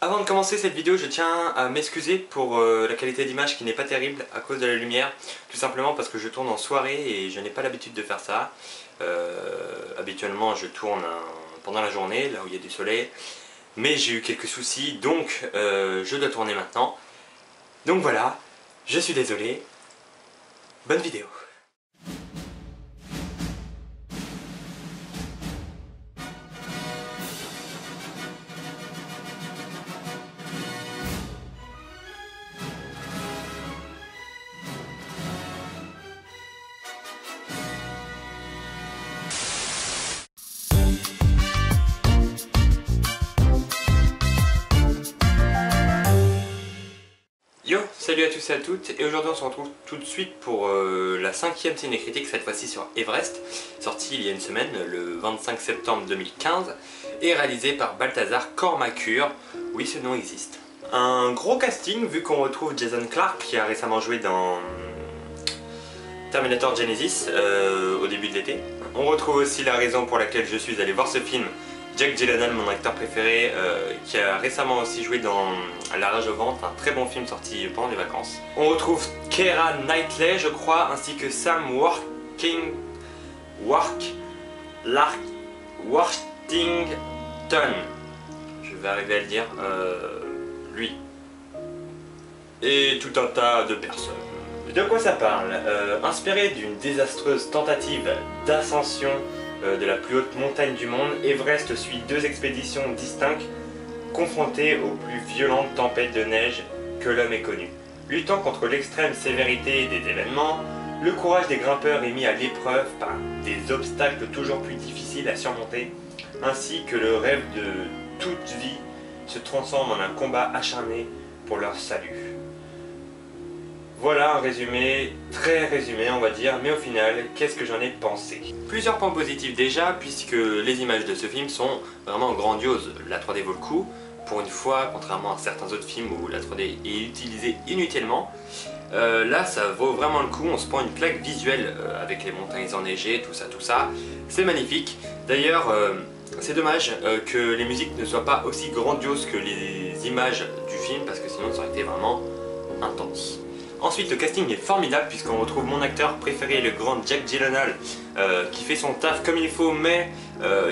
Avant de commencer cette vidéo, je tiens à m'excuser pour la qualité d'image qui n'est pas terrible à cause de la lumière. Tout simplement parce que je tourne en soirée et je n'ai pas l'habitude de faire ça. Habituellement je tourne pendant la journée, là où il y a du soleil. Mais j'ai eu quelques soucis, donc je dois tourner maintenant. Donc voilà, je suis désolé. Bonne vidéo. Yo, salut à tous et à toutes, et aujourd'hui on se retrouve tout de suite pour la 5e ciné-critique, cette fois-ci sur Everest, sorti il y a une semaine, le 25 septembre 2015, et réalisé par Balthazar Kormákur. Oui, ce nom existe. Un gros casting, vu qu'on retrouve Jason Clarke, qui a récemment joué dans Terminator Genesis, au début de l'été. On retrouve aussi la raison pour laquelle je suis allé voir ce film, Jake Gyllenhaal, mon acteur préféré, qui a récemment aussi joué dans La Rage au ventre, un très bon film sorti pendant les vacances. On retrouve Keira Knightley, je crois, ainsi que Sam Worthington. Je vais arriver à le dire, lui. Et tout un tas de personnes. De quoi ça parle? Inspiré d'une désastreuse tentative d'ascension de la plus haute montagne du monde, Everest suit deux expéditions distinctes confrontées aux plus violentes tempêtes de neige que l'homme ait connues. Luttant contre l'extrême sévérité des événements, le courage des grimpeurs est mis à l'épreuve par des obstacles toujours plus difficiles à surmonter, ainsi que le rêve de toute vie se transforme en un combat acharné pour leur salut. Voilà un résumé, très résumé on va dire, mais au final, qu'est-ce que j'en ai pensé? Plusieurs points positifs déjà, puisque les images de ce film sont vraiment grandioses. La 3D vaut le coup, pour une fois, contrairement à certains autres films où la 3D est utilisée inutilement. Là, ça vaut vraiment le coup, on se prend une claque visuelle avec les montagnes enneigées, tout ça. C'est magnifique. D'ailleurs, c'est dommage que les musiques ne soient pas aussi grandioses que les images du film, parce que sinon ça aurait été vraiment intense. Ensuite, le casting est formidable puisqu'on retrouve mon acteur préféré, le grand Jake Gyllenhaal, qui fait son taf comme il faut, mais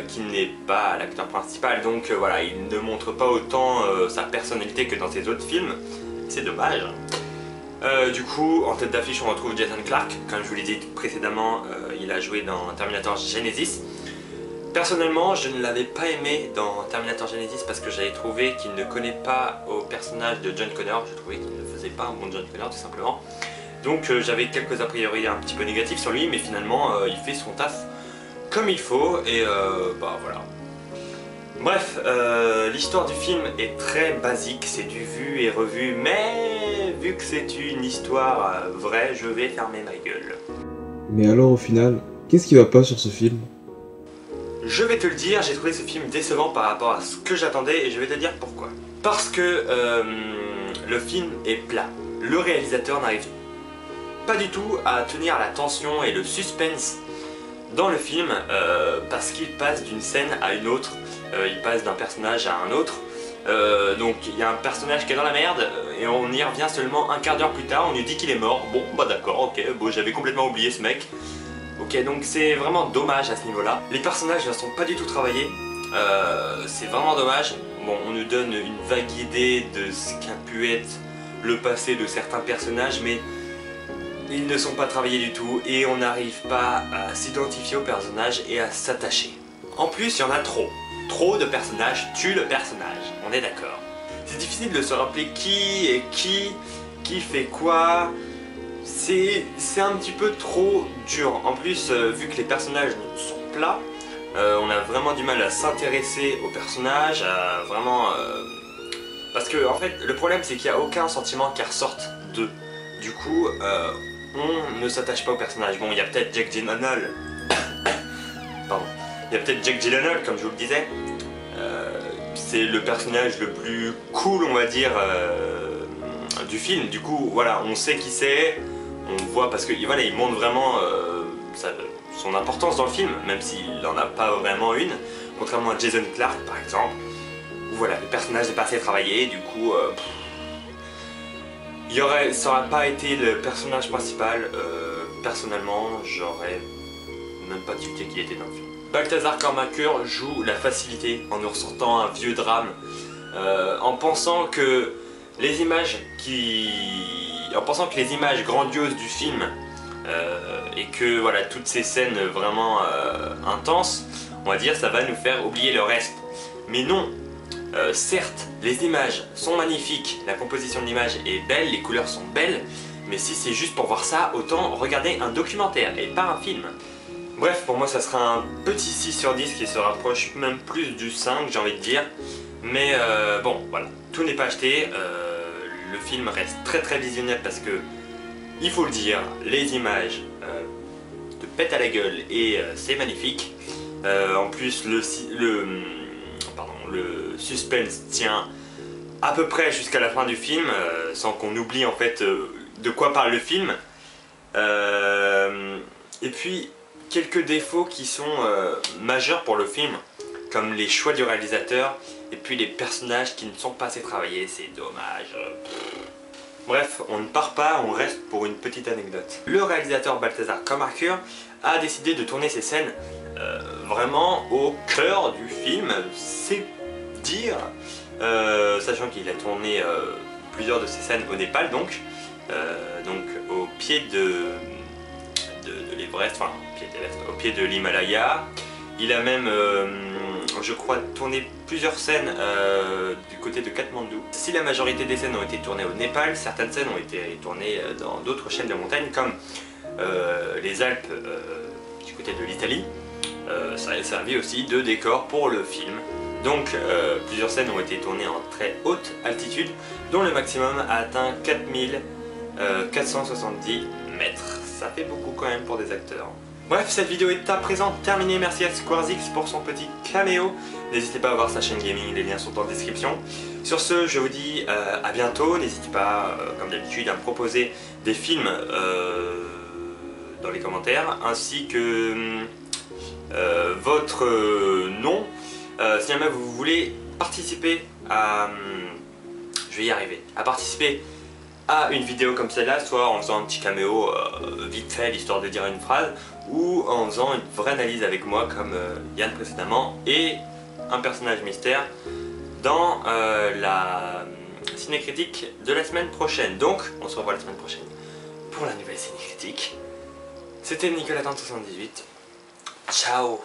qui n'est pas l'acteur principal. Donc voilà, il ne montre pas autant sa personnalité que dans ses autres films. C'est dommage. Du coup, en tête d'affiche, on retrouve Jason Clarke. Comme je vous l'ai dit précédemment, il a joué dans Terminator Genesis. Personnellement, je ne l'avais pas aimé dans Terminator Genesis parce que j'avais trouvé qu'il ne collait pas au personnage de John Connor. Je trouvais qu'il ne faisait pas un bon John Connor tout simplement. Donc j'avais quelques a priori un petit peu négatifs sur lui, mais finalement il fait son taf comme il faut et bah voilà. Bref, l'histoire du film est très basique, c'est du vu et revu, mais vu que c'est une histoire vraie, je vais fermer ma gueule. Mais alors au final, qu'est-ce qui va pas sur ce film? Je vais te le dire, j'ai trouvé ce film décevant par rapport à ce que j'attendais et je vais te dire pourquoi. Parce que le film est plat. Le réalisateur n'arrive pas du tout à tenir la tension et le suspense dans le film parce qu'il passe d'une scène à une autre, il passe d'un personnage à un autre. Donc il y a un personnage qui est dans la merde et on y revient seulement un quart d'heure plus tard, on lui dit qu'il est mort. Bon bah d'accord, ok, bon j'avais complètement oublié ce mec. Ok, donc c'est vraiment dommage à ce niveau-là. Les personnages ne sont pas du tout travaillés, c'est vraiment dommage. Bon, on nous donne une vague idée de ce qu'a pu être le passé de certains personnages, mais ils ne sont pas travaillés du tout et on n'arrive pas à s'identifier aux personnages et à s'attacher. En plus, il y en a trop. Trop de personnages tuent le personnage, on est d'accord. C'est difficile de se rappeler qui est qui fait quoi. C'est un petit peu trop dur. En plus, vu que les personnages sont plats, on a vraiment du mal à s'intéresser aux personnages, à vraiment... Parce que en fait, le problème c'est qu'il n'y a aucun sentiment qui ressorte d'eux. Du coup, on ne s'attache pas aux personnages. Bon, il y a peut-être Jake Gyllenhaal. Pardon. Il y a peut-être Jake Gyllenhaal, comme je vous le disais. C'est le personnage le plus cool, on va dire, du film. Du coup, voilà, on sait qui c'est. On voit parce que voilà, il montre vraiment son importance dans le film, même s'il n'en a pas vraiment une, contrairement à Jason Clarke par exemple. voilà, le personnage n'est pas assez travaillé, du coup ça aurait pas été le personnage principal. Personnellement, j'aurais même pas tilté qu'il était dans le film. Balthazar Kormákur joue la facilité en nous ressortant un vieux drame, en pensant que les images grandioses du film et que voilà, toutes ces scènes vraiment intenses, on va dire, ça va nous faire oublier le reste. Mais non, certes, les images sont magnifiques, la composition de l'image est belle, les couleurs sont belles, mais si c'est juste pour voir ça, autant regarder un documentaire et pas un film. Bref, pour moi ça sera un petit 6 sur 10 qui se rapproche même plus du 5, j'ai envie de dire. Mais bon, voilà, tout n'est pas acheté. Le film reste très visionnable parce que, il faut le dire, les images te pètent à la gueule et c'est magnifique. En plus, le suspense tient à peu près jusqu'à la fin du film, sans qu'on oublie en fait de quoi parle le film. Et puis, quelques défauts qui sont majeurs pour le film, comme les choix du réalisateur et puis les personnages qui ne sont pas assez travaillés, c'est dommage. Bref, on ne part pas, on reste pour une petite anecdote. Le réalisateur Balthazar Kormákur a décidé de tourner ses scènes vraiment au cœur du film, c'est dire, sachant qu'il a tourné plusieurs de ses scènes au Népal, donc au pied de l'Everest, enfin au pied de l'Himalaya. Il a même, je crois, tourné plusieurs scènes du côté de Katmandou. Si la majorité des scènes ont été tournées au Népal, certaines scènes ont été tournées dans d'autres chaînes de montagne, comme les Alpes du côté de l'Italie. Ça a servi aussi de décor pour le film. Donc plusieurs scènes ont été tournées en très haute altitude, dont le maximum a atteint 4470 mètres. Ça fait beaucoup quand même pour des acteurs. Bref, cette vidéo est à présent terminée. Merci à Squarzix pour son petit caméo. N'hésitez pas à voir sa chaîne gaming, les liens sont en description. Sur ce, je vous dis à bientôt. N'hésitez pas, comme d'habitude, à me proposer des films dans les commentaires, ainsi que votre nom. Si jamais vous voulez participer à... je vais y arriver. À participer à une vidéo comme celle-là, soit en faisant un petit caméo vite fait, l'histoire de dire une phrase, ou en faisant une vraie analyse avec moi, comme Yann précédemment, et un personnage mystère dans la ciné-critique de la semaine prochaine. Donc, on se revoit la semaine prochaine pour la nouvelle ciné-critique. C'était Nicolas Tante 78. Ciao.